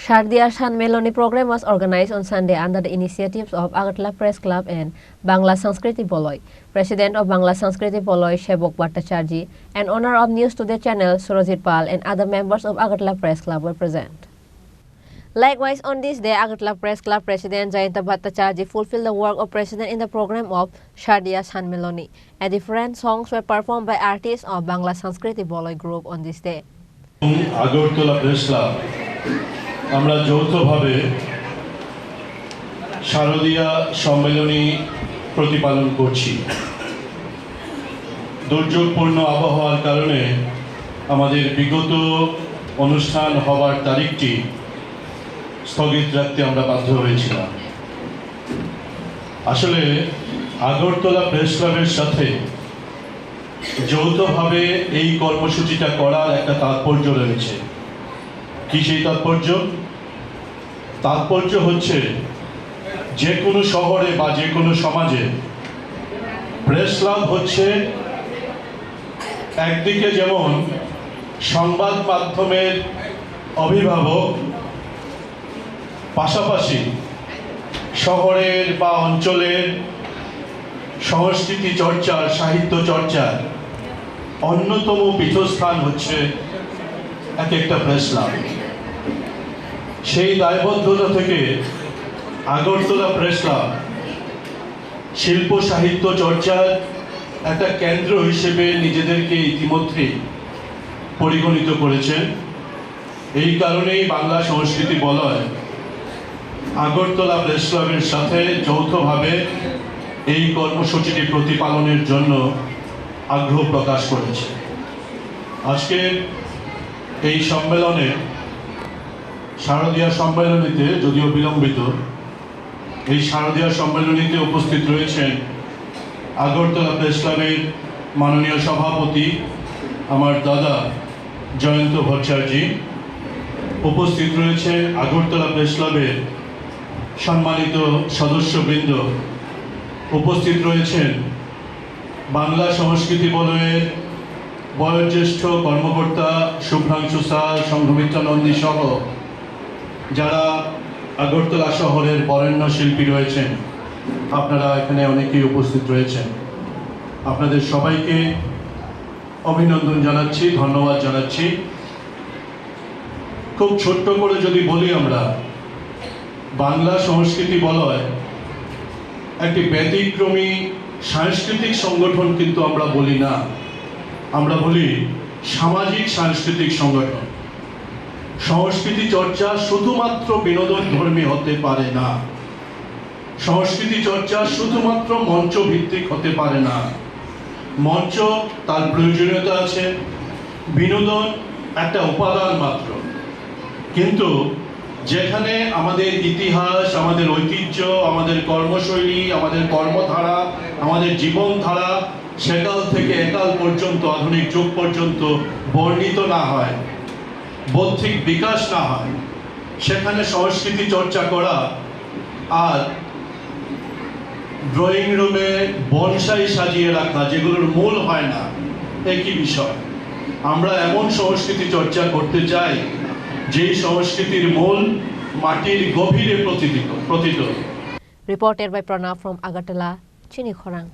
Shardia Sanmeloni program was organized on Sunday under the initiatives of Agartala Press Club and Bangla Sanskriti Boloi. President of Bangla Sanskriti Boloi, Shebok Bhattacharjee, and owner of News Today channel, Surojit Pal, and other members of Agartala Press Club were present. Likewise, on this day, Agartala Press Club President Jayanta Bhattacharjee fulfilled the work of President in the program of Shardia Sanmeloni, and different songs were performed by artists of Bangla Sanskriti Boloi group on this day. Agartala Press Club আমরা যৌথভাবে শারদীয়া সম্মেলনী প্রতিপালন করছি। দুর্যোগপূর্ণ আবহাওয়ার কারণে আমাদের বিগত অনুষ্ঠান হওয়ার তারিখটি স্থগিত রাখতে আমরা বাধ্য হয়েছিলাম। আসলে আগরতলা প্রেস ক্লাবের সাথে যৌথভাবে এই কর্মসূচিটা করার একটা তাৎপর্য রয়েছে। কি সেই তাৎপর্য? তাৎপর্য হচ্ছে যে কোনো শহরে বা যে কোনো সমাজে প্রেস ক্লাব হচ্ছে একদিকে যেমন সংবাদ মাধ্যমের অভিভাবক, পাশাপাশি শহরের বা অঞ্চলের সংস্কৃতি চর্চার, সাহিত্য চর্চার অন্যতম পীঠস্থান হচ্ছে এক একটা প্রেস ক্লাব। সেই দায়বদ্ধতা থেকে আগরতলা প্রেস ক্লাব শিল্প সাহিত্য চর্চার একটা কেন্দ্র হিসেবে নিজেদেরকে ইতিমধ্যেই পরিগণিত করেছেন। এই কারণেই বাংলা সংস্কৃতি বলয় আগরতলা প্রেস ক্লাবের সাথে যৌথভাবে এই কর্মসূচিটি প্রতিপালনের জন্য আগ্রহ প্রকাশ করেছে। আজকে এই সম্মেলনে, শারদীয়া সম্মেলনীতে, যদিও বিলম্বিত, এই শারদীয়া সম্মেলনীতে উপস্থিত রয়েছেন আগরতলা প্রেস ক্লাবের মাননীয় সভাপতি আমার দাদা জয়ন্ত ভট্টাচার্যী, উপস্থিত রয়েছে আগরতলা প্রেস ক্লাবের সম্মানিত সদস্যবৃন্দ, উপস্থিত রয়েছেন বাংলা সংস্কৃতি বলয়ের বয়োজ্যেষ্ঠ কর্মকর্তা শুভ্রাংশু স্যার, সংঘমিত্রা নন্দী সহ যারা আগরতলা শহরের বরেণ্য শিল্পী রয়েছেন। আপনারা এখানে অনেকেই উপস্থিত রয়েছেন। আপনাদের সবাইকে অভিনন্দন জানাচ্ছি, ধন্যবাদ জানাচ্ছি। খুব ছোট্ট করে যদি বলি, আমরা বাংলা সংস্কৃতি বলয় একটি ব্যতিক্রমী সাংস্কৃতিক সংগঠন কিন্তু আমরা বলি না, আমরা বলি সামাজিক সাংস্কৃতিক সংগঠন। সংস্কৃতি চর্চা শুধুমাত্র বিনোদন ধর্মী হতে পারে না, সংস্কৃতি চর্চা শুধুমাত্র মঞ্চ ভিত্তিক হতে পারে না। মঞ্চ তার প্রয়োজনীয়তা আছে, বিনোদন একটা উপাদান মাত্র। কিন্তু যেখানে আমাদের ইতিহাস, আমাদের ঐতিহ্য, আমাদের কর্মশৈলী, আমাদের কর্মধারা, আমাদের জীবনধারা সেকাল থেকে একাল পর্যন্ত, আধুনিক যুগ পর্যন্ত বর্ণিত না হয়, বৌদ্ধিক বিকাশ না হয়, সেখানে সংস্কৃতি চর্চা করা আর ড্রয়িং রুমে বনসাই সাজিয়ে রাখা, যেগুলোর মূল হয় না, একই বিষয়। আমরা এমন সংস্কৃতি চর্চা করতে চাই যেই সংস্কৃতির মূল মাটির গভীরে প্রতিত। Reported by Pranav from Agartala, Chini, Khorang.